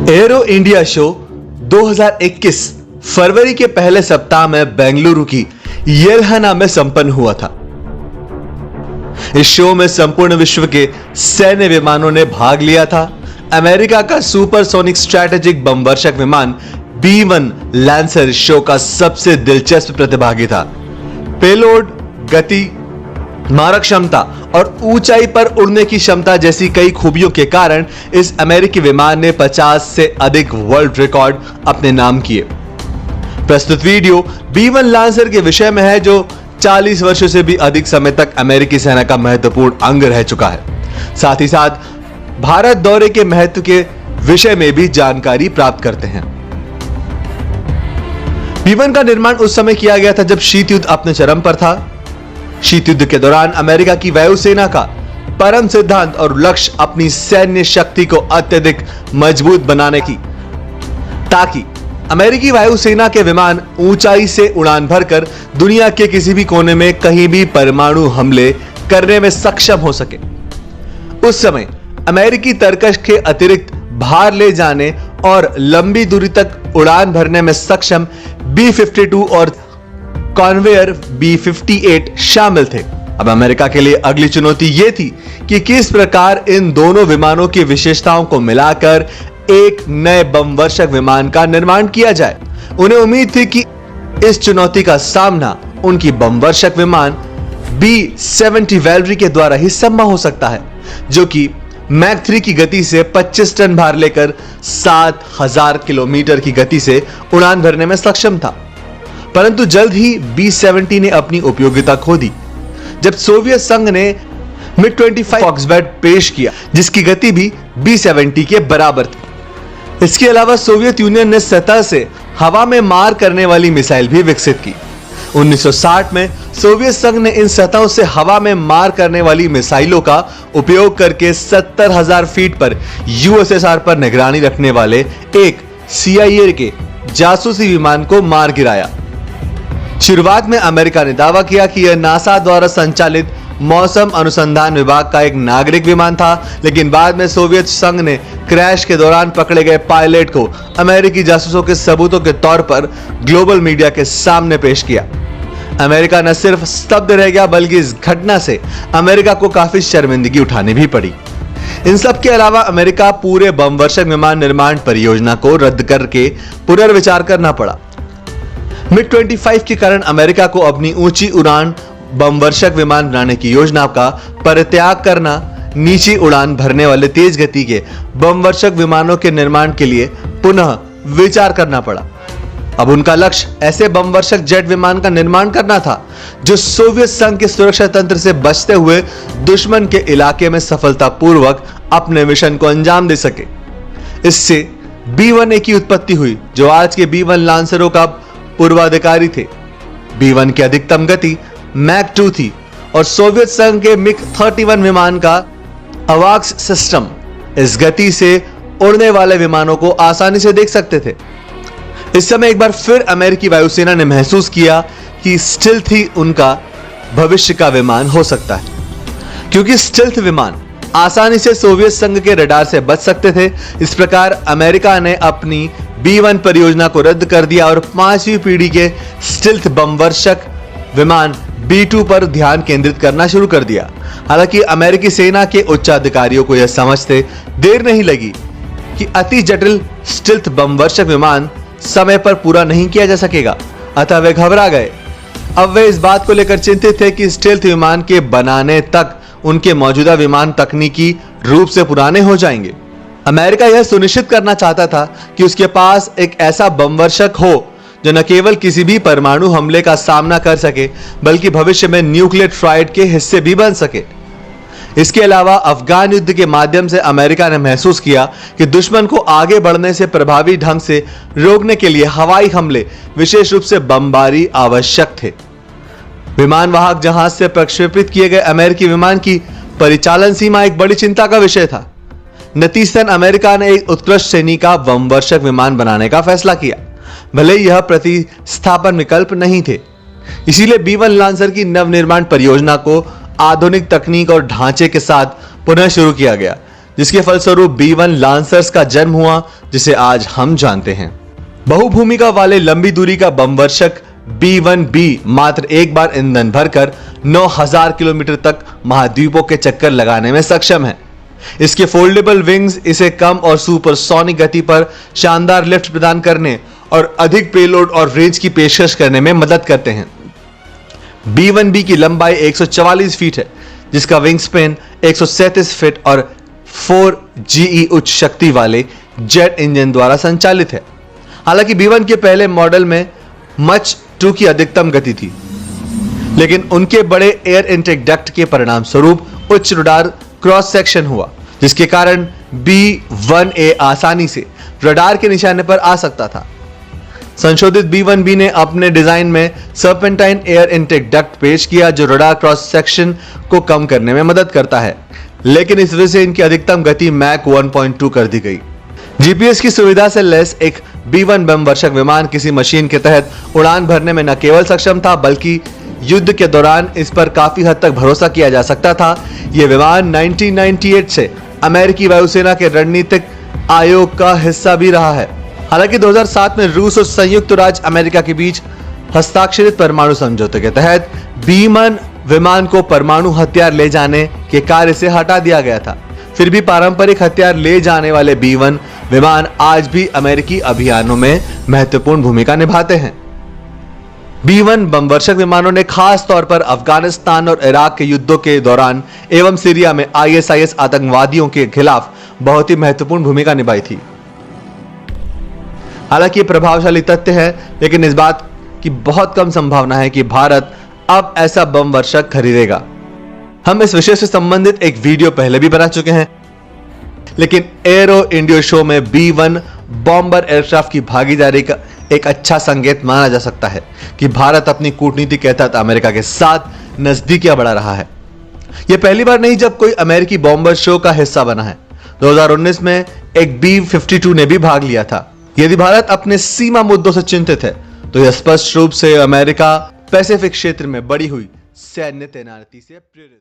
Arrow India show 2021 फरवरी के पहले सप्ताह में बेंगलुरु की येलहना में संपन्न हुआ था। इस शो में संपूर्ण विश्व के सैन्य विमानों ने भाग लिया था। अमेरिका का सुपरसोनिक स्ट्रैटेजिक बमवर्षक विमान B-1 लैंसर शो का सबसे दिलचस्प प्रतिभागी था। पेलोड, गति, मारक क्षमता और ऊंचाई पर उड़ने की क्षमता जैसी कई खूबियों के कारण इस अमेरिकी विमान ने 50 से अधिक वर्ल्ड रिकॉर्ड अपने नाम किए। प्रस्तुत वीडियो B-1 लैंसर के विषय में है, जो 40 वर्षों से भी अधिक समय तक अमेरिकी सेना का महत्वपूर्ण अंग रह चुका है। साथ ही साथ भारत दौरे के महत्व के विषय में भी जानकारी प्राप्त करते हैं। B-1 का निर्माण उस समय किया गया था जब शीत युद्ध अपने चरम पर था। शीत युद्ध के दौरान अमेरिका की वायुसेना का परम सिद्धांत और लक्ष्य अपनी सैन्य शक्ति को अत्यधिक मजबूत बनाने की, ताकि अमेरिकी वायुसेना के विमान ऊंचाई से उड़ान भरकर दुनिया के किसी भी कोने में कहीं भी परमाणु हमले करने में सक्षम हो सके। उस समय अमेरिकी तरकश के अतिरिक्त भार ले जाने और लंबी दूरी तक उड़ान भरने में सक्षम B-52 और कॉन्वेयर B-58 शामिल थे। अब अमेरिका के लिए अगली चुनौती यह थी कि किस प्रकार इन दोनों विमानों की विशेषताओं को मिलाकर एक नए बमवर्षक विमान का निर्माण किया जाए। उन्हें उम्मीद थी कि इस चुनौती का सामना उनकी बमवर्षक विमान B-70 वैलरी के द्वारा ही संभव हो सकता है, जो कि मैक 3 की गति से 25 टन भार लेकर 7000 किलोमीटर की गति से उड़ान भरने में सक्षम था। परंतु जल्द ही B-70 ने अपनी उपयोगिता खो दी जब सोवियत संघ ने MiG-25 फॉक्सबैट पेश किया, जिसकी गति भी B-70 के बराबर थी। इसके अलावा सोवियत यूनियन ने सतह से हवा में मार करने वाली मिसाइल भी विकसित की। 1960 में सोवियत संघ ने इन सतहों से हवा में मार करने वाली मिसाइलों का उपयोग करके 70,000 फीट पर USSR पर निगरानी रखने वाले एक CIA के जासूसी विमान को मार गिराया। शुरुआत में अमेरिका ने दावा किया कि यह नासा द्वारा संचालित मौसम अनुसंधान विभाग का एक नागरिक विमान था, लेकिन बाद में सोवियत संघ ने क्रैश के दौरान पकड़े गए पायलट को अमेरिकी जासूसों के सबूतों के तौर पर ग्लोबल मीडिया के सामने पेश किया। अमेरिका न सिर्फ स्तब्ध रह गया, बल्कि इस घटना से अमेरिका को काफी शर्मिंदगी उठानी भी पड़ी। इन सब के अलावा अमेरिका पूरे बमवर्षक विमान निर्माण परियोजना को रद्द करके पुनर्विचार करना पड़ा। MiG-25 के कारण अमेरिका को अपनी ऊंची उड़ान बमवर्षक विमान बनाने की योजना का परित्याग करना, नीची उड़ान भरने वाले तेज गति के बमवर्षक विमानों के निर्माण के लिए पुनः विचार करना पड़ा। अब उनका लक्ष्य ऐसे बमवर्षक जेट विमान का निर्माण करना था जो सोवियत संघ के सुरक्षा तंत्र से बचते हुए दुश्मन के इलाके में सफलतापूर्वक अपने मिशन को अंजाम दे सके। इससे B-1A की उत्पत्ति हुई, जो आज के B-1 लैंसरों का पूर्वाधिकारी थे। B-1 की अधिकतम गति मैक 2 थी और सोवियत संघ के MiG-31 विमान का अवाक्स सिस्टम इस गति से उड़ने वाले विमानों को आसानी से देख सकते थे। इस समय एक बार फिर अमेरिकी वायुसेना ने महसूस किया कि स्टिल्थ ही उनका भविष्य का विमान हो सकता है, क्योंकि स्टिल्थ विमान आसानी से सोवियत संघ के रडार से बच सकते थे। इस प्रकार अमेरिका ने अपनी B-1 परियोजना को रद्द कर दिया और 5वीं पीढ़ी के स्टिल्थ बमवर्षक विमान B-2 पर ध्यान केंद्रित करना शुरू कर दिया। हालांकि अमेरिकी सेना के उच्चाधिकारियों को यह समझते देर नहीं लगी कि अति जटिल स्टिल्थ बमवर्षक विमान समय पर पूरा नहीं किया जा सकेगा, अतः वे घबरा गए। अब वे इस बात को लेकर चिंतित थे कि स्टिल्थ विमान के बनाने तक उनके मौजूदा विमान तकनीकी रूप से पुराने हो जाएंगे। अमेरिका यह सुनिश्चित करना चाहता था कि उसके पास एक ऐसा बमवर्षक हो जो न केवल किसी भी परमाणु हमले का सामना कर सके, बल्कि भविष्य में न्यूक्लियर ट्राइड के हिस्से भी बन सके। इसके अलावा अफगान युद्ध के माध्यम से अमेरिका ने महसूस किया कि दुश्मन को आगे बढ़ने से प्रभावी ढंग से रोकने के लिए हवाई हमले, विशेष रूप से बमबारी आवश्यक थे। विमान वाहक जहाज से प्रक्षेपित किए गए अमेरिकी विमान की परिचालन सीमा एक बड़ी चिंता का विषय था। नतीजतन अमेरिका ने एक उत्कृष्ट श्रेणी का बमवर्षक विमान बनाने का फैसला किया, भले यह प्रतिस्थापन विकल्प नहीं थे। इसीलिए B-1 लैंसर की नवनिर्माण परियोजना को आधुनिक तकनीक और ढांचे के साथ पुनः शुरू किया गया, जिसके फलस्वरूप B1 लांसर्स का जन्म हुआ, जिसे आज हम जानते हैं। बहुभूमिका वाले लंबी दूरी का बमवर्षक B1B मात्र एक बार ईंधन भरकर 9000 किलोमीटर तक महाद्वीपों के चक्कर लगाने में सक्षम है। इसके फोल्डेबल विंग्स इसे कम और सुपरसोनिक गति पर शानदार लिफ्ट प्रदान करने और अधिक पेलोड और रेंज की पेशकश करने में मदद करते हैं। B1B की लंबाई 144 फीट है, जिसका विंग स्पेन 137 फीट और 4 GE उच्च शक्ति वाले जेट इंजन द्वारा संचालित है। हालांकि B1 के पहले मॉडल में मच 2 की अधिकतम गति थी, लेकिन उनके बड़े एयर इनटेक डक्ट के परिणाम स्वरूप उच्च रडार क्रॉस सेक्शन हुआ, जिसके कारण B1A आसानी से रडार के निशाने पर आ सकता था। संशोधित B1B ने अपने डिजाइन में सर्पेंटाइन एयर इनटेक डक्ट पेश किया, जो रडार क्रॉस सेक्शन को कम करने में मदद करता है, लेकिन इस वजह से इनकी अधिकतम गति मैक 1.2 कर दी गई। GPS की सुविधा से लैस एक B1 बमवर्षक विमान किसी मशीन के तहत उड़ान भरने में न केवल सक्षम था, बल्कि युद्ध के दौरान इस पर काफी हद तक भरोसा किया जा सकता था। यह विमान 1998 से अमेरिकी वायुसेना के रणनीतिक आयोग का हिस्सा भी रहा है। हालांकि 2007 में रूस और संयुक्त राज्य अमेरिका के बीच हस्ताक्षरित परमाणु समझौते के तहत B1 विमान को परमाणु हथियार ले जाने के कार्य से हटा दिया गया था। फिर भी पारंपरिक हथियार ले जाने वाले B1 विमान आज भी अमेरिकी अभियानों में महत्वपूर्ण भूमिका निभाते हैं। B1 बमवर्षक विमानों ने खास तौर पर अफगानिस्तान और इराक के युद्धों के दौरान एवं सीरिया में ISIS आतंकवादियों के खिलाफ बहुत ही महत्वपूर्ण भूमिका निभाई थी। हालांकि ये प्रभावशाली तथ्य है, लेकिन इस बात की बहुत कम संभावना है कि भारत अब ऐसा बमवर्षक खरीदेगा। हम इस विषय से संबंधित एक वीडियो पहले भी बना चुके हैं, लेकिन एरो इंडियो शो में B1 बॉम्बर एयरक्राफ्ट की भागीदारी का एक अच्छा संकेत माना जा सकता है कि भारत अपनी कूटनीति के तहत अमेरिका के साथ नजदीकियां बढ़ा रहा है। यह पहली बार नहीं जब कोई अमेरिकी बॉम्बर शो का हिस्सा बना है। 2019 में एक B-52 ने भी भाग लिया था। यदि भारत अपने सीमा मुद्दों से चिंतित है, तो यह स्पष्ट रूप से अमेरिका पैसिफिक क्षेत्र में बढ़ी हुई सैन्य तैनाती से प्रेरित